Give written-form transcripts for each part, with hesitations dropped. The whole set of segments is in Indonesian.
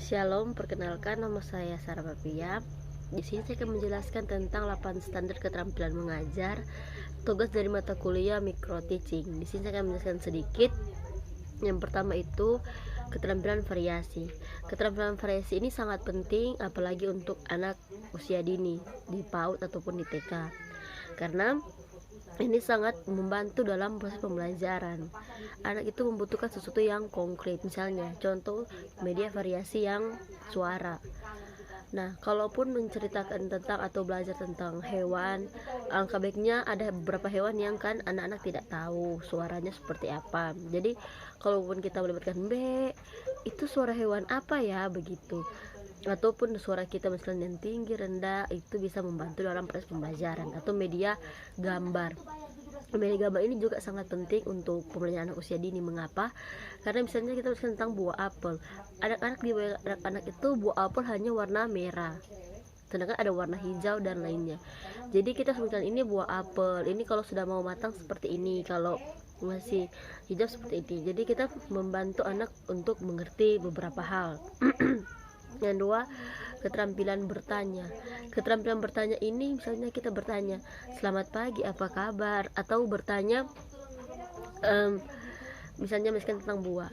Shalom, perkenalkan nama saya Sarah Papia. Di sini saya akan menjelaskan tentang 8 standar keterampilan mengajar, tugas dari mata kuliah micro teaching. Di sini saya akan menjelaskan sedikit. Yang pertama itu keterampilan variasi. Keterampilan variasi ini sangat penting apalagi untuk anak usia dini di PAUD ataupun di TK. Karena ini sangat membantu dalam proses pembelajaran. Anak itu membutuhkan sesuatu yang konkret, misalnya contoh media variasi yang suara. Nah, kalaupun menceritakan tentang atau belajar tentang hewan, alangkah baiknya ada beberapa hewan yang kan anak-anak tidak tahu suaranya seperti apa. Jadi, kalaupun kita melibatkan itu suara hewan apa ya begitu. Ataupun suara kita misalnya yang tinggi, rendah, itu bisa membantu dalam proses pembelajaran. Atau media gambar. Media gambar ini juga sangat penting untuk pembelajaran anak usia dini. Mengapa? Karena misalnya kita bicara tentang buah apel. Anak-anak itu buah apel hanya warna merah, sedangkan ada warna hijau dan lainnya. Jadi kita sebutkan ini buah apel. Ini kalau sudah mau matang seperti ini, kalau masih hijau seperti ini. Jadi kita membantu anak untuk mengerti beberapa hal. Yang kedua, keterampilan bertanya. Keterampilan bertanya ini misalnya kita bertanya, selamat pagi, apa kabar? Atau bertanya misalnya tentang buah.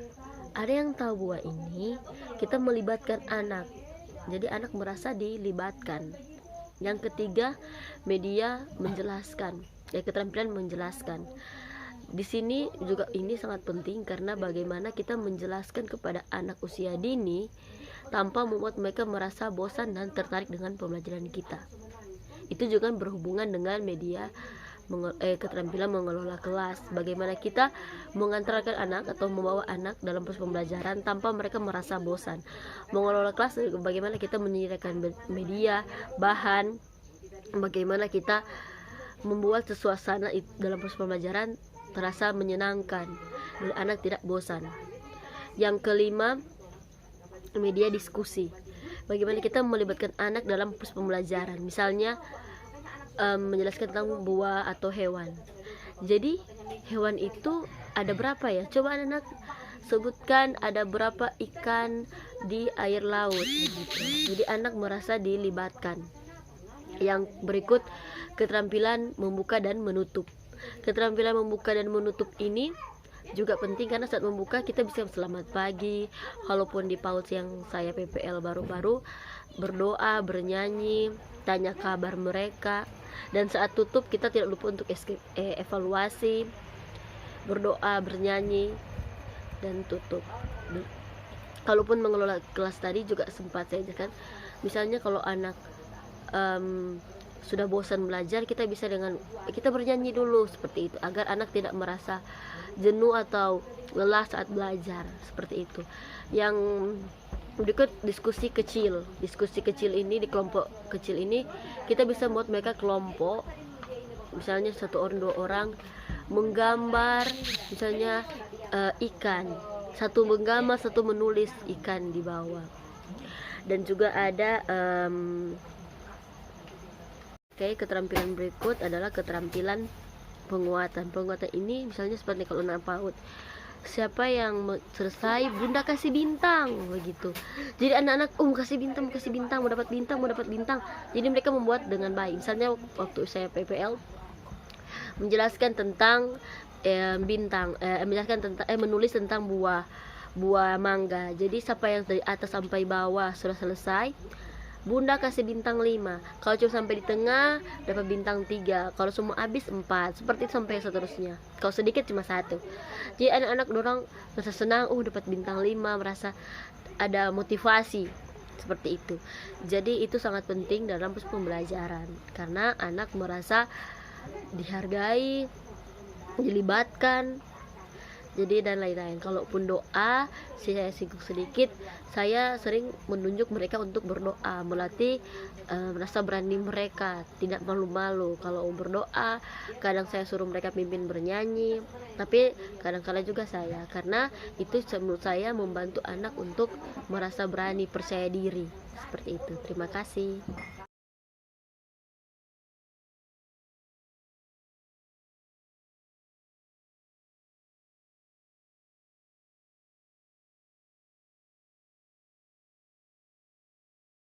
Ada yang tahu buah ini? Kita melibatkan anak. Jadi anak merasa dilibatkan. Yang ketiga, media menjelaskan. Keterampilan menjelaskan. Di sini juga ini sangat penting karena bagaimana kita menjelaskan kepada anak usia dini tanpa membuat mereka merasa bosan dan tertarik dengan pembelajaran kita. Itu juga berhubungan dengan media keterampilan mengelola kelas. Bagaimana kita mengantarkan anak atau membawa anak dalam proses pembelajaran tanpa mereka merasa bosan. Mengelola kelas, bagaimana kita menyediakan media, bahan, bagaimana kita membuat suasana dalam proses pembelajaran terasa menyenangkan dan anak tidak bosan. Yang kelima, media diskusi. Bagaimana kita melibatkan anak dalam proses pembelajaran, misalnya menjelaskan tentang buah atau hewan. Jadi hewan itu ada berapa ya? Coba anak sebutkan ada berapa ikan di air laut begitu. Jadi anak merasa dilibatkan. Yang berikut, keterampilan membuka dan menutup. Keterampilan membuka dan menutup ini juga penting karena saat membuka kita bisa selamat pagi, walaupun di PAUD yang saya PPL baru-baru, berdoa, bernyanyi, tanya kabar mereka. Dan saat tutup kita tidak lupa untuk evaluasi, berdoa, bernyanyi, dan tutup. Kalaupun mengelola kelas tadi juga sempat saya jelaskan, misalnya kalau anak sudah bosan belajar, kita bisa kita bernyanyi dulu seperti itu agar anak tidak merasa jenuh atau lelah saat belajar seperti itu. Yang berikut, diskusi kecil. Diskusi kecil ini di kelompok kecil ini kita bisa buat mereka kelompok, misalnya 1 orang 2 orang menggambar misalnya ikan, satu menggambar, satu menulis ikan di bawah. Dan juga ada keterampilan berikut adalah keterampilan penguatan. Penguatan ini misalnya seperti kalau anak PAUD, siapa yang selesai bunda kasih bintang begitu. Jadi anak-anak kasih bintang, mau dapat bintang. Jadi mereka membuat dengan baik. Misalnya waktu saya PPL menjelaskan tentang bintang, menjelaskan tentang menulis tentang buah mangga. Jadi siapa yang dari atas sampai bawah sudah selesai, bunda kasih bintang 5. Kalau cuma sampai di tengah dapat bintang 3. Kalau semua habis 4. Seperti itu sampai seterusnya. Kalau sedikit cuma 1. Jadi anak-anak dorang merasa senang, dapat bintang 5, merasa ada motivasi seperti itu. Jadi itu sangat penting dalam proses pembelajaran karena anak merasa dihargai, dilibatkan. Jadi dan lain-lain. Kalaupun doa, saya singgung sedikit, saya sering menunjuk mereka untuk berdoa, melatih merasa berani mereka, tidak malu-malu. Kalau berdoa, kadang saya suruh mereka pimpin bernyanyi, tapi kadang-kadang juga saya, karena itu menurut saya membantu anak untuk merasa berani, percaya diri, seperti itu. Terima kasih.